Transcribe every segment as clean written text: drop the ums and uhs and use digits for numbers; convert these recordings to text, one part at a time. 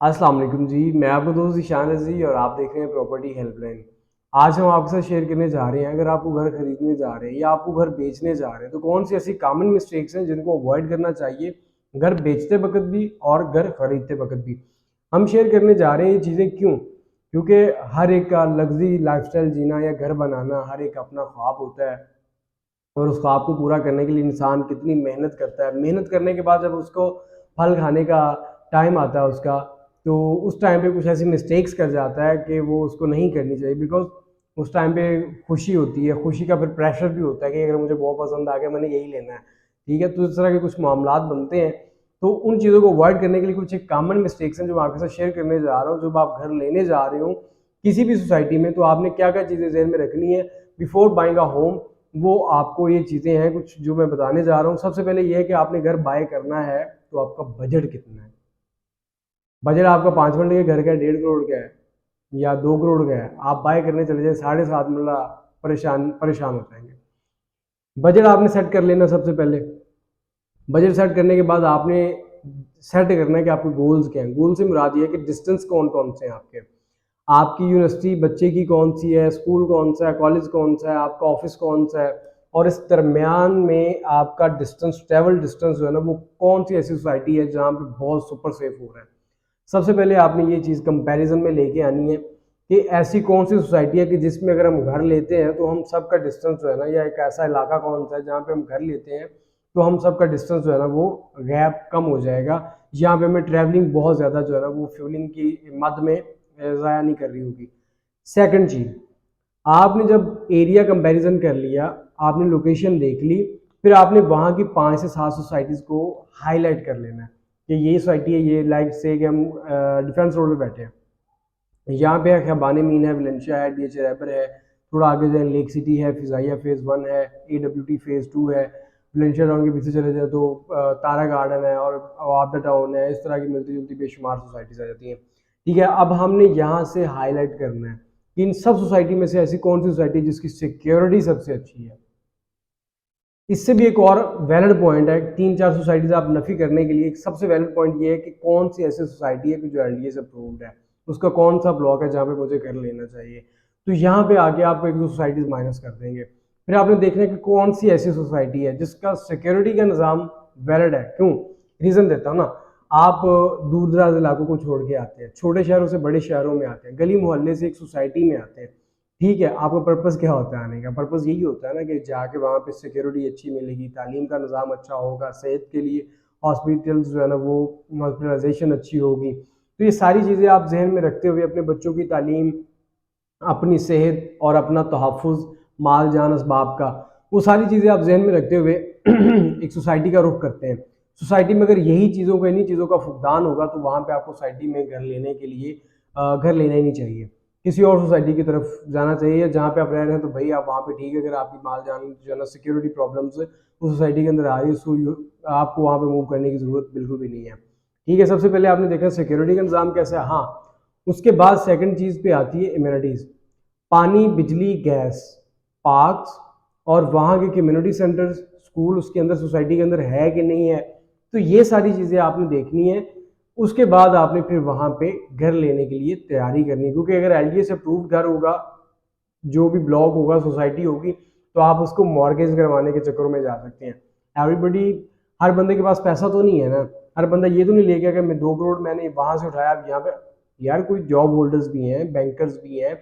अस्सलाम वालेकुम जी। मैं आपका दोस्त ईशान रज़ी और आप देख रहे हैं प्रॉपर्टी हेल्पलाइन। आज हम आपके साथ शेयर करने जा रहे हैं, अगर आपको घर खरीदने जा रहे हैं या आपको घर बेचने जा रहे हैं तो कौन सी ऐसी कॉमन मिस्टेक्स हैं जिनको अवॉइड करना चाहिए घर बेचते वक्त भी और घर खरीदते वक्त भी। हम शेयर करने जा रहे हैं ये चीज़ें क्यों? क्योंकि हर एक का लग्जरी लाइफस्टाइल जीना या घर बनाना हर एक अपना ख्वाब होता है और उस ख्वाब को पूरा करने के लिए इंसान कितनी मेहनत करता है। मेहनत करने के बाद जब उसको फल खाने का टाइम आता है उसका, तो उस टाइम पे कुछ ऐसी मिस्टेक्स कर जाता है कि वो उसको नहीं करनी चाहिए। बिकॉज़ उस टाइम पे खुशी होती है, खुशी का फिर प्रेशर भी होता है कि अगर मुझे बहुत पसंद आ गया मैंने यही लेना है, ठीक है? तो इस तरह के कुछ मामलात बनते हैं। तो उन चीज़ों को अवॉइड करने के लिए कुछ एक कॉमन मिस्टेक्स हैं जो मैं आपके साथ शेयर करने जा रहा हूँ। जब आप घर लेने जा रहे हो किसी भी सोसाइटी में, तो आपने क्या-क्या चीज़ें ज़हन में रखनी है बिफोर बाइंग अ होम, वो आपको ये चीज़ें हैं कुछ जो मैं बताने जा रहा हूँ। सबसे पहले ये है कि आपने घर बाय करना है तो आपका बजट कितना है? बजट आपका 5 मरले के घर का 1.5 करोड़ का है या 2 करोड़ का है, आप बाय करने चले जाएँ 7.5 मरला, परेशान परेशान हो जाएँगे। बजट आपने सेट कर लेना सबसे पहले। बजट सेट करने के बाद आपने सेट करना है कि आपके गोल्स क्या हैं। गोल से मुराद ये है कि डिस्टेंस कौन-कौन से हैं आपके। आपकी यूनिवर्सिटी बच्चे की कौन-सी है, स्कूल कौन-सा है, कॉलेज कौन-सा है, आपका ऑफ़िस कौन-सा है और इस दरमियान में आपका डिस्टेंस, ट्रैवल डिस्टेंस जो है ना, वो कौन-सी ऐसी सोसाइटी है जहाँ पे बहुत सुपर सेफ हो रहा है। सबसे पहले आपने ये चीज़ कंपैरिजन में लेके आनी है कि ऐसी कौन सी सोसाइटी है कि जिसमें अगर हम घर लेते हैं तो हम सबका डिस्टेंस जो है ना, या एक ऐसा इलाका कौन सा है जहाँ पे हम घर लेते हैं तो हम सबका डिस्टेंस जो है ना वो गैप कम हो जाएगा, यहाँ पे हमें ट्रैवलिंग बहुत ज़्यादा जो है ना वो फ्यूलिंग की मद में ज़ाया नहीं कर रही होगी। सेकंड चीज़, आपने जब एरिया कंपैरिजन कर लिया, आपने लोकेशन देख ली, फिर आपने वहाँ की 5 से 7 सोसाइटीज़ को हाईलाइट कर लेना है कि ये सोसाइटी है, ये लाइक से कि हम डिफेंस रोड पे बैठे हैं, यहाँ पे खैबान मीन है, वलेंशिया है, डीएच रैपर है, थोड़ा आगे जाए लेक सिटी है, फिजाइया फेज़ 1 है, एडब्ल्यूटी फेज़ 2 है, वलेंशिया टाउन के पीछे चले जाए तो तारा गार्डन है और अवाबदा टाउन है। इस तरह की मिलती जुलती बेशुमार सोसाइटीज़ आ जाती हैं। ठीक है, अब हमने यहाँ से हाईलाइट करना है कि इन सब सोसाइटी में से ऐसी कौन सी सोसाइटी है जिसकी सिक्योरिटी सबसे अच्छी है। इससे भी एक और वैलिड पॉइंट है, 3-4 सोसाइटीज़ आप नफ़ी करने के लिए एक सबसे वैलिड पॉइंट ये है कि कौन सी ऐसी सोसाइटी है कि जो एलडीए से अप्रूव्ड है, उसका कौन सा ब्लॉक है जहाँ पे मुझे घर लेना चाहिए। तो यहाँ पे आके आप 1-2 सोसाइटीज़ माइनस कर देंगे। फिर आपने देखना है कि कौन सी ऐसी सोसाइटी है जिसका सिक्योरिटी का निज़ाम वैलिड है। क्यों? रीज़न देता हूँ ना, आप दूर दराज इलाकों को छोड़ के आते हैं, छोटे शहरों से बड़े शहरों में आते हैं, गली मोहल्ले से एक सोसाइटी में आते हैं, ठीक है, आपका पर्पज़ क्या होता है आने का? पर्पज़ यही होता है ना कि जाके वहाँ पे सिक्योरिटी अच्छी मिलेगी, तालीम का निज़ाम अच्छा होगा, सेहत के लिए हॉस्पिटल्स जो है ना वो हॉस्पिटलाइजेशन अच्छी होगी। तो ये सारी चीज़ें आप ज़हन में रखते हुए अपने बच्चों की तालीम, अपनी सेहत और अपना तहफ़्फ़ुज़, माल जान असबाब का, वो सारी चीज़ें आप ज़हन में रखते हुए एक सोसाइटी का रुख करते हैं। सोसाइटी में अगर यही चीज़ों का, इन्हीं चीज़ों का फुकदान होगा तो वहाँ पे आपको सोसाइटी में घर लेने के लिए घर लेना ही नहीं चाहिए। किसी और सोसाइटी की तरफ जाना चाहिए, जहाँ पे आप रह रहे हैं तो भई आप वहाँ पे ठीक है, अगर आपकी माल जान जो है ना सिक्योरिटी प्रॉब्लम्स उस सोसाइटी के अंदर आ रही है, सो आपको वहाँ पे मूव करने की ज़रूरत बिल्कुल भी नहीं है। ठीक है, सबसे पहले आपने देखा सिक्योरिटी का इंतज़ाम कैसा है। हाँ, उसके बाद सेकंड चीज़ पे आती है एमिनिटीज़, पानी, बिजली, गैस, पार्क्स और वहाँ के कम्युनिटी सेंटर्स, स्कूल उसके अंदर सोसाइटी के अंदर है कि नहीं है। तो ये सारी चीज़ें आपने देखनी है। उसके बाद आपने फिर वहाँ पे घर लेने के लिए तैयारी करनी है, क्योंकि अगर एलडीए से अप्रूव्ड घर होगा, जो भी ब्लॉक होगा, सोसाइटी होगी, तो आप उसको मॉर्गेज करवाने के चक्करों में जा सकते हैं। एवरीबडी, हर बंदे के पास पैसा तो नहीं है ना, हर बंदा ये तो नहीं ले गया कि मैं 2 करोड़ मैंने वहाँ से उठाया अब यहाँ पे। यार कोई जॉब होल्डर्स भी हैं, बैंकर्स भी हैं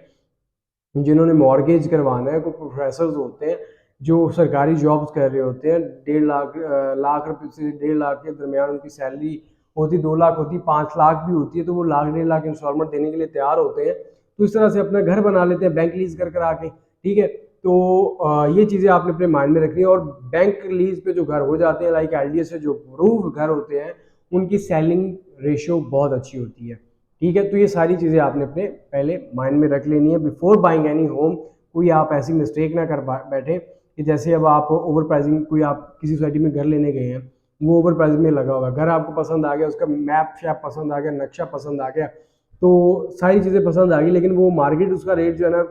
जिन्होंने मॉर्गेज करवाना है, कोई प्रोफेसर्स होते हैं जो सरकारी जॉब्स कर रहे होते हैं, 1.5 लाख रुपए से 1.5 लाख के दरमियान उनकी सैलरी होती, 2 लाख होती, 5 लाख भी होती है, तो वो लाख 1.5 लाख इंस्टॉलमेंट देने के लिए तैयार होते हैं। तो इस तरह से अपना घर बना लेते हैं बैंक लीज कर कर आके, ठीक है। तो ये चीज़ें आपने अपने माइंड में रखनी है। और बैंक लीज पे जो घर हो जाते हैं, लाइक एलडीए से जो अप्रूव घर होते हैं, उनकी सेलिंग रेशियो बहुत अच्छी होती है, ठीक है। तो ये सारी चीज़ें आपने अपने पहले माइंड में रख लेनी है बिफोर बाइंग एनी होम। कोई आप ऐसी मिस्टेक ना कर बैठे कि जैसे अब आप ओवर प्राइसिंग, कोई आप किसी सोसाइटी में घर लेने गए हैं, वो ओवर प्राइसिंग में लगा हुआ है, घर आपको पसंद आ गया, उसका मैप शैप पसंद आ गया, नक्शा पसंद आ गया, तो सारी चीज़ें पसंद आ गई, लेकिन वो मार्केट उसका रेट जो है ना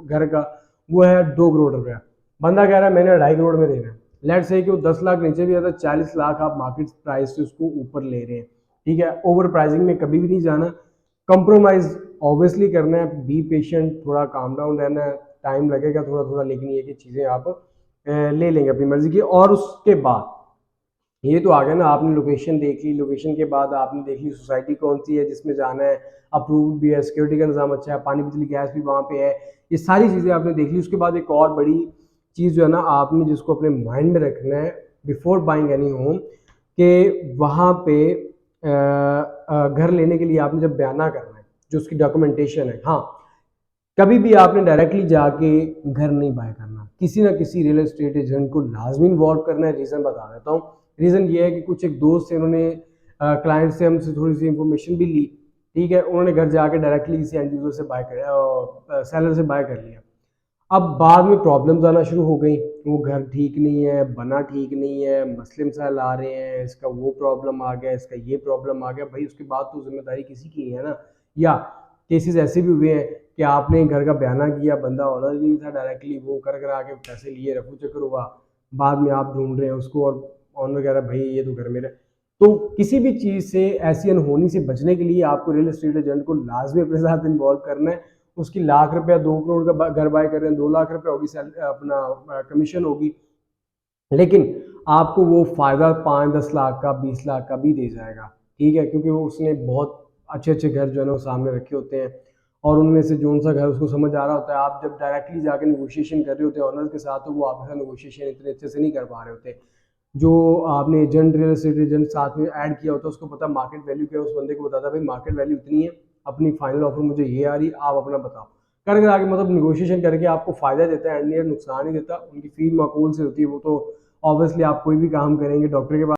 घर का, वो है 2 करोड़ रुपया। बंदा कह रहा है मैंने 2.5 करोड़ में देना है। लेट से कि वो 10 लाख नीचे भी आता है, 40 लाख आप मार्केट प्राइस से उसको ऊपर ले रहे हैं, ठीक है। ओवर प्राइसिंग में कभी भी नहीं जाना। कंप्रोमाइज़ ऑब्वियसली करना है, बी पेशेंट, थोड़ा काम डाउन रहना है, टाइम लगेगा थोड़ा थोड़ा, लेकिन ये कि चीज़ें आप ले लेंगे अपनी मर्ज़ी की। और उसके बाद ये तो आ गया ना, आपने लोकेशन देख ली, लोकेशन के बाद आपने देख ली सोसाइटी कौन सी है जिसमें जाना है, अप्रूव्ड भी है, सिक्योरिटी का निज़ाम अच्छा है, पानी बिजली गैस भी वहाँ पे है, ये सारी चीज़ें आपने देख ली। उसके बाद एक और बड़ी चीज़ जो है ना, आपने जिसको अपने माइंड में रखना है बिफोर बाइंग एनी होम, कि वहाँ पे घर लेने के लिए आपने जब बयाना करना है, जो उसकी डॉक्यूमेंटेशन है, हाँ, कभी भी आपने डायरेक्टली जाके घर नहीं बाय करना, किसी ना किसी रियल एस्टेट एजेंट को लाजमी इन्वॉल्व करना है। रीज़न बता देता हूँ। रीज़न ये है कि कुछ एक दोस्त से उन्होंने क्लाइंट से हमसे थोड़ी सी इंफॉर्मेशन भी ली, ठीक है, उन्होंने घर जाके डायरेक्टली किसी एंड यूजर से बाय कर सेलर से बाय कर लिया। अब बाद में प्रॉब्लम्स आना शुरू हो गई, वो घर ठीक नहीं है, बना ठीक नहीं है, मसले मसाइल आ रहे हैं, इसका वो प्रॉब्लम आ गया, इसका ये प्रॉब्लम आ गया, भाई उसके बाद तो जिम्मेदारी किसी की है ना। या केसेस ऐसे भी हुए हैं कि आपने घर का बयाना किया, बंदा ऑनर ही नहीं था, डायरेक्टली वो कर करा के पैसे लिए, रफू चक्कर हुआ, बाद में आप ढूंढ रहे हैं उसको और ऑनर कह रहा है भाई ये तो घर मेरा। तो किसी भी चीज़ से, ऐसी अनहोनी से बचने के लिए आपको रियल एस्टेट एजेंट को लाजमी अपने साथ इन्वॉल्व करना है। उसकी लाख रुपया 2 करोड़ का घर बाय कर रहे हैं, 2 लाख रुपया होगी अपना कमीशन होगी, लेकिन आपको वो फ़ायदा 5-10 लाख का, 20 लाख का भी दे जाएगा, ठीक है, क्योंकि वो उसने बहुत अच्छे अच्छे घर जो है ना वो सामने रखे होते हैं, और उनमें से जो सा घर उसको समझ आ रहा होता है। आप जब डायरेक्टली जाके नेगोशिएशन कर रहे होते हैं ऑनर के साथ, तो वो आपके साथ नेगोशिएशन इतने अच्छे से नहीं कर पा रहे होते। जो आपने एजेंट, रियल एस्टेट एजेंट साथ में ऐड किया होता है, उसको पता मार्केट वैल्यू क्या है, उस बंदे को बताता है भाई मार्केट वैल्यू इतनी है, अपनी फाइनल ऑफर मुझे ये आ रही, आप अपना बताओ, कर कर आगे मतलब निगोशिएशन करके आपको फ़ायदा देता है, एंड नुकसान ही देता। उनकी फ़ी माकूल से होती है, वो तो ऑब्वियसली आप कोई भी काम करेंगे डॉक्टर के पास